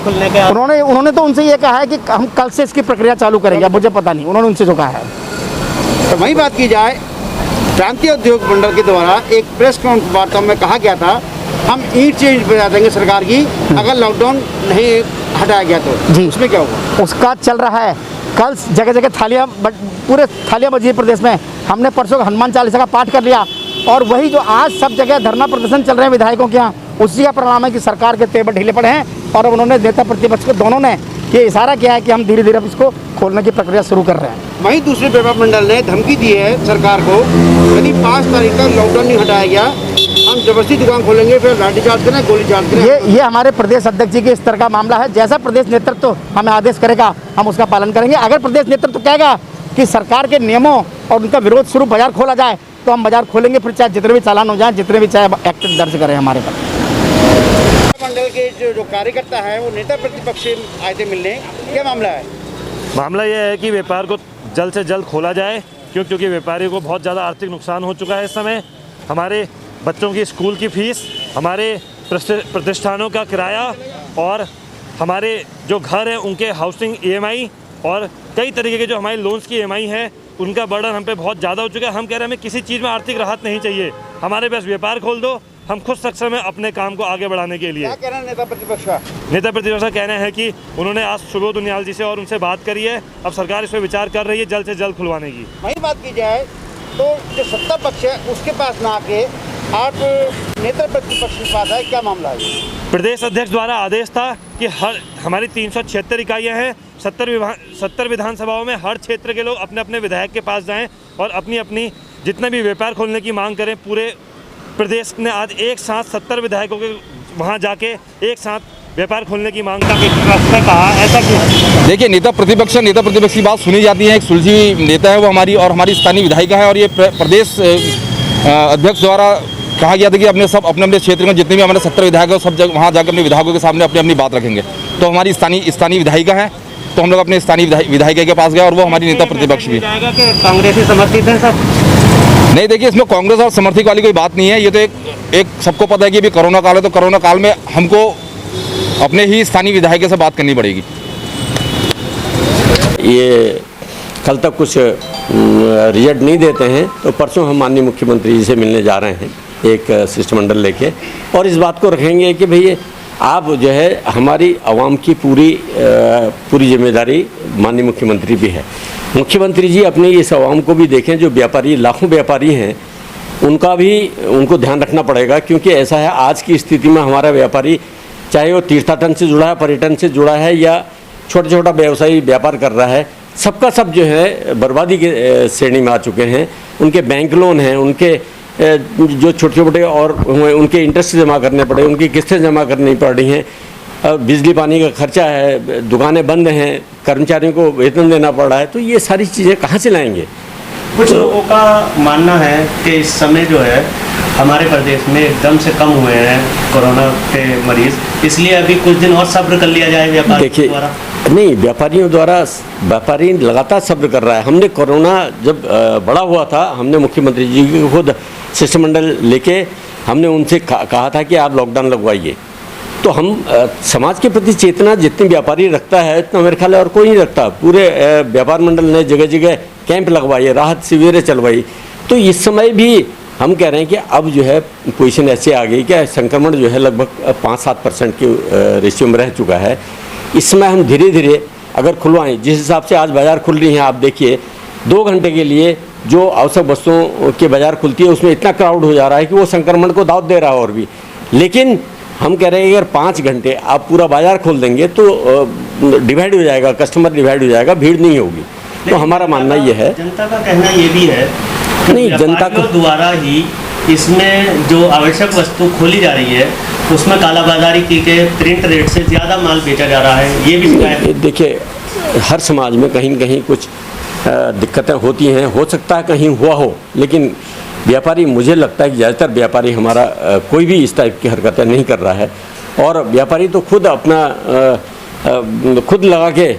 खुलने के? उन्होंने तो उनसे ये कहा है कि हम कल से इसकी प्रक्रिया चालू करेंगे, मुझे पता नहीं, उन्होंने उनसे जो कहा है। तो वही बात की जाए, प्रांतीय उद्योग मंडल के द्वारा एक प्रेस वार्ता में कहा गया था हम ईंट चेंज बजा देंगे सरकार की अगर लॉकडाउन नहीं हटाया गया तो जी, उसमें क्या होगा? उसका चल रहा है। कल जगह जगह थालियाँ, पूरे थालियाँ बजी प्रदेश में। हमने परसों हनुमान चालीसा का पाठ कर लिया और वही जो आज सब जगह धरना प्रदर्शन चल रहे हैं विधायकों के यहाँ, उसी का परिणाम है कि सरकार के तेवर ढीले पड़े हैं और अब उन्होंने नेता प्रतिपक्ष को दोनों ने ये इशारा किया है कि हम धीरे धीरे अब इसको खोलने की प्रक्रिया शुरू कर रहे हैं। वहीं दूसरे व्यापार मंडल ने धमकी दी है सरकार को, यदि 5 तारीख तक लॉकडाउन नहीं हटाया गया हम जबरदस्ती दुकान खोलेंगे, फिर लाठीचार्ज करें, गोली चार्ज करें। ये हमारे प्रदेश अध्यक्ष जी के स्तर का मामला है। जैसा प्रदेश नेतृत्व हमें आदेश करेगा हम उसका पालन करेंगे। अगर प्रदेश नेतृत्व कहेगा कि सरकार के नियमों और उनका विरोध स्वरूप बाजार खोला जाए तो हम बाजार खोलेंगे, फिर चाहे जितने भी चालान हो जाए, जितने भी चाहे एक्ट दर्ज करें हमारे पर। मंडल के जो कार्यकर्ता है वो नेता प्रतिपक्ष से आए थे मिलने, क्या मामला है? मामला यह है कि व्यापार को जल्द से जल्द खोला जाए, क्योंकि व्यापारी को बहुत ज़्यादा आर्थिक नुकसान हो चुका है। इस समय हमारे बच्चों की स्कूल की फीस, हमारे प्रतिष्ठानों का किराया और हमारे जो घर हैं उनके हाउसिंग EMI और कई तरीके के जो हमारे लोन्स की EMI है उनका बर्डन हम पे बहुत ज़्यादा हो चुका है। हम कह रहे हैं हमें किसी चीज़ में आर्थिक राहत नहीं चाहिए, हमारे पास व्यापार खोल दो, हम खुद सक्षम हैं अपने काम को आगे बढ़ाने के लिए। क्या कहना है नेता प्रतिपक्ष का? नेता प्रतिपक्ष का कहना है कि उन्होंने आज सुबोध उनियाल जी से और उनसे बात करी है, अब सरकार इस पर विचार कर रही है जल्द से जल्द खुलवाने की। वही बात की जाए तो जो सत्ता पक्ष है उसके पास ना आके आप नेता प्रतिपक्ष के पास आए, क्या मामला है? प्रदेश अध्यक्ष द्वारा आदेश था कि हमारी 376 इकाइयाँ हैं, 70 विधानसभाओं में हर क्षेत्र के लोग अपने अपने विधायक के पास जाएं और अपनी अपनी जितने भी व्यापार खोलने की मांग करें। पूरे प्रदेश ने आज एक साथ 70 विधायकों के वहां जाके एक साथ व्यापार खोलने की मांग का कहा। ऐसा क्यों? देखिए, नेता प्रतिपक्ष की बात सुनी जाती है। एक सुलझी नेता है वो हमारी स्थानीय विधायिका है और ये प्रदेश अध्यक्ष द्वारा कहा गया था कि अपने अपने क्षेत्र में जितने भी हमारे 70 विधायक हैं सब जगह वहाँ जाकर अपने विधायकों के सामने अपनी बात रखेंगे। तो हमारी स्थानीय विधायिका है, तो हम लोग अपने स्थानीय विधायिका के पास गए और वो हमारी नेता प्रतिपक्ष भी। कांग्रेसी समर्थित है सब? नहीं, देखिए, इसमें कांग्रेस और समर्थक वाली कोई बात नहीं है। ये तो एक सबको पता है कि अभी कोरोना काल है, तो कोरोना काल में हमको अपने ही स्थानीय विधायक से बात करनी पड़ेगी। ये कल तक कुछ रिजल्ट नहीं देते हैं तो परसों हम माननीय मुख्यमंत्री जी से मिलने जा रहे हैं एक शिष्टमंडल लेके, और इस बात को रखेंगे कि भई आप जो है हमारी आवाम की पूरी जिम्मेदारी माननीय मुख्यमंत्री भी है। मुख्यमंत्री जी अपने इस आवाम को भी देखें, जो व्यापारी लाखों व्यापारी हैं उनको ध्यान रखना पड़ेगा, क्योंकि ऐसा है आज की स्थिति में हमारा व्यापारी चाहे वो तीर्थाटन से जुड़ा है, पर्यटन से जुड़ा है या छोटा व्यवसायी व्यापार कर रहा है, सबका सब जो है बर्बादी के श्रेणी में आ चुके हैं। उनके बैंक लोन हैं, उनके जो छोटे और उनके इंटरेस्ट जमा करने पड़े, उनकी किस्तें जमा करनी पड़ रही हैं, बिजली पानी का खर्चा है, दुकानें बंद हैं, कर्मचारियों को वेतन देना पड़ रहा है, तो ये सारी चीज़ें कहाँ से लाएंगे? कुछ लोगों का मानना है कि इस समय जो है हमारे प्रदेश में एकदम से कम हुए हैं कोरोना के मरीज, इसलिए अभी कुछ दिन और सब्र कर लिया जाए व्यापारियों द्वारा। नहीं, व्यापारी लगातार सब्र कर रहा है। हमने कोरोना जब बड़ा हुआ था, हमने मुख्यमंत्री जी को खुद शिष्टमंडल लेके हमने उनसे कहा था कि आप लॉकडाउन लगवाइए। तो हम समाज के प्रति चेतना जितने व्यापारी रखता है इतना मेरे ख्याल है और कोई नहीं रखता। पूरे व्यापार मंडल ने जगह जगह कैंप लगवाए, राहत शिविरें चलवाई। तो इस समय भी हम कह रहे हैं कि अब जो है पोजीशन ऐसे आ गई कि संक्रमण जो है लगभग 5-7% के रेशियो में रह चुका है। इस समय हम धीरे धीरे अगर खुलवाएं, जिस हिसाब से आज बाज़ार खुल रही हैं, आप देखिए 2 घंटे के लिए जो आवश्यक वस्तुओं के बाज़ार खुलती है उसमें इतना क्राउड हो जा रहा है कि वो संक्रमण को दाव दे रहा है और भी। लेकिन हम कह रहे हैं अगर 5 घंटे आप पूरा बाज़ार खोल देंगे तो डिवाइड हो जाएगा, कस्टमर डिवाइड हो जाएगा, भीड़ नहीं होगी। तो हमारा मानना ये है। जनता का कहना ये भी है नहीं, जनता को द्वारा ही इसमें जो आवश्यक वस्तु खोली जा रही है उसमें कालाबाजारी की के प्रिंट रेट से ज़्यादा माल बेचा जा रहा है, ये भी शिकायत। देखिए, हर समाज में कहीं न कहीं कुछ दिक्कतें होती हैं, हो सकता है कहीं हुआ हो, लेकिन व्यापारी, मुझे लगता है कि ज़्यादातर व्यापारी हमारा कोई भी इस टाइप की हरकतें नहीं कर रहा है। और व्यापारी तो खुद अपना खुद लगा के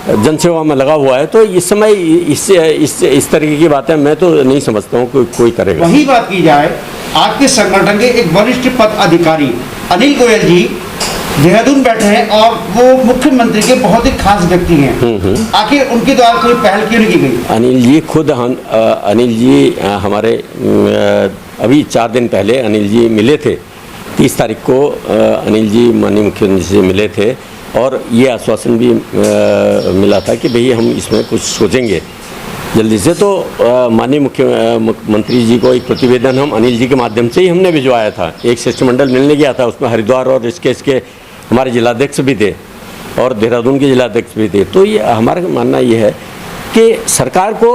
जनसेवा में लगा हुआ है। तो इस समय इस तरीके की बातें मैं तो नहीं समझता हूँ कोई करेगा। वही बात की जाए, आपके संगठन के एक वरिष्ठ पद अधिकारी अनिल गोयल जी देहरादून बैठे हैं और वो मुख्यमंत्री के बहुत ही खास व्यक्ति हैं, आखिर उनके द्वारा कोई पहल क्यों नहीं की गई? अनिल जी खुद अनिल जी हमारे अभी 4 दिन पहले अनिल जी मिले थे। 30 तारीख को अनिल जी माननीय मुख्यमंत्री से मिले थे और ये आश्वासन भी मिला था कि भई हम इसमें कुछ सोचेंगे जल्दी से। तो माननीय मुख्यमंत्री जी को एक प्रतिवेदन हम अनिल जी के माध्यम से ही हमने भिजवाया था। एक शिष्टमंडल मिलने गया था, उसमें हरिद्वार और इसके हमारे जिलाध्यक्ष भी थे और देहरादून के जिलाध्यक्ष भी थे। तो ये हमारा मानना ये है कि सरकार को,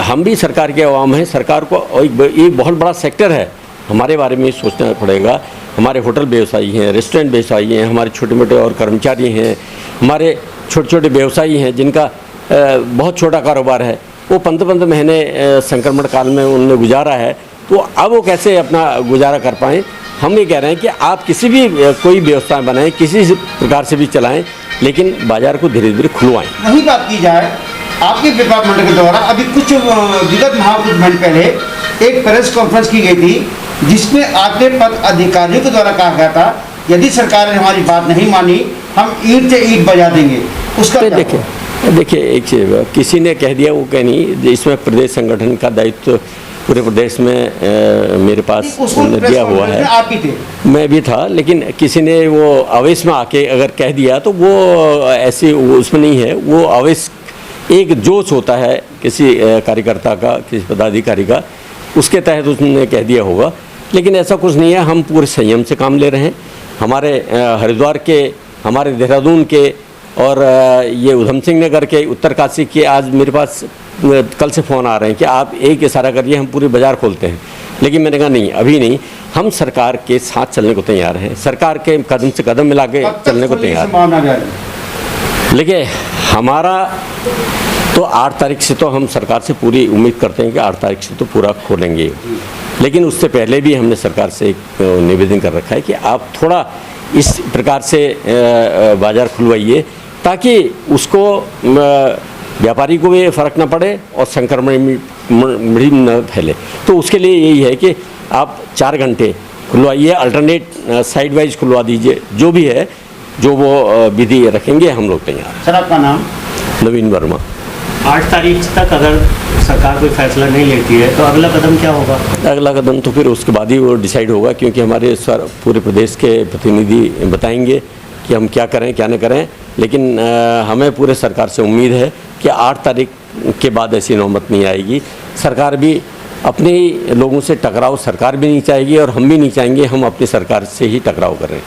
हम भी सरकार के अवाम हैं, सरकार को एक बहुत बड़ा सेक्टर है, हमारे बारे में सोचना पड़ेगा। हमारे होटल व्यवसायी हैं, रेस्टोरेंट व्यवसायी हैं, हमारे छोटे मोटे और कर्मचारी हैं, हमारे छोटे छोटे व्यवसायी हैं जिनका बहुत छोटा कारोबार है, वो 15 महीने संक्रमण काल में उन्होंने गुजारा है। तो अब वो कैसे अपना गुजारा कर पाएँ? हम ये कह रहे हैं कि आप किसी भी कोई व्यवस्था बनाएं, किसी प्रकार से भी चलाएं, लेकिन बाजार को धीरे धीरे खुलवाएं। वही बात की जाए, आपके व्यापार मंडल के द्वारा अभी कुछ विगत कुछ महीने पहले एक प्रेस कॉन्फ्रेंस की गई थी जिसमें आपके पद अधिकारियों के द्वारा कहा गया था यदि सरकार ने हमारी बात नहीं मानी हम ईंट से ईंट बजा देंगे। उसका देखिए एक चीज़ किसी ने कह दिया, वो कह नहीं, इसमें प्रदेश संगठन का दायित्व पूरे प्रदेश में मेरे पास दिया हुआ है। आप भी थे, मैं भी था, लेकिन किसी ने वो आवेश में आके अगर कह दिया तो वो ऐसे उसमें नहीं है। वो आवेश एक जोश होता है किसी कार्यकर्ता का, किसी पदाधिकारी का, उसके तहत उसने कह दिया होगा, लेकिन ऐसा कुछ नहीं है। हम पूरे संयम से काम ले रहे हैं। हमारे हरिद्वार के, हमारे देहरादून के और ये उधम सिंह नगर के, उत्तरकाशी के, आज मेरे पास कल से फ़ोन आ रहे हैं कि आप एक इशारा करिए हम पूरे बाज़ार खोलते हैं। लेकिन मैंने कहा नहीं, अभी नहीं, हम सरकार के साथ चलने को तैयार हैं, सरकार के कदम से कदम मिला के चलने को तैयार हैं। लेकिन हमारा तो 8 तारीख से तो हम सरकार से पूरी उम्मीद करते हैं कि 8 तारीख से तो पूरा खोलेंगे, लेकिन उससे पहले भी हमने सरकार से एक निवेदन कर रखा है कि आप थोड़ा इस प्रकार से बाज़ार खुलवाइए ताकि उसको व्यापारी को भी फ़र्क ना पड़े और संक्रमण भी न फैले। तो उसके लिए यही है कि आप 4 घंटे खुलवाइए, अल्टरनेट साइड वाइज खुलवा दीजिए, जो भी है, जो वो विधि रखेंगे हम लोग तैयार। सर आपका नाम? नवीन वर्मा। 8 तारीख तक अगर सरकार कोई फैसला नहीं लेती है तो अगला कदम क्या होगा? अगला कदम तो फिर उसके बाद ही वो डिसाइड होगा, क्योंकि हमारे पूरे प्रदेश के प्रतिनिधि बताएंगे कि हम क्या करें क्या न करें। लेकिन हमें पूरे सरकार से उम्मीद है कि 8 तारीख के बाद ऐसी नौबत नहीं आएगी। सरकार भी अपने ही लोगों से टकराव सरकार भी नहीं चाहेगी और हम भी नहीं चाहेंगे हम अपनी सरकार से ही टकराव करें।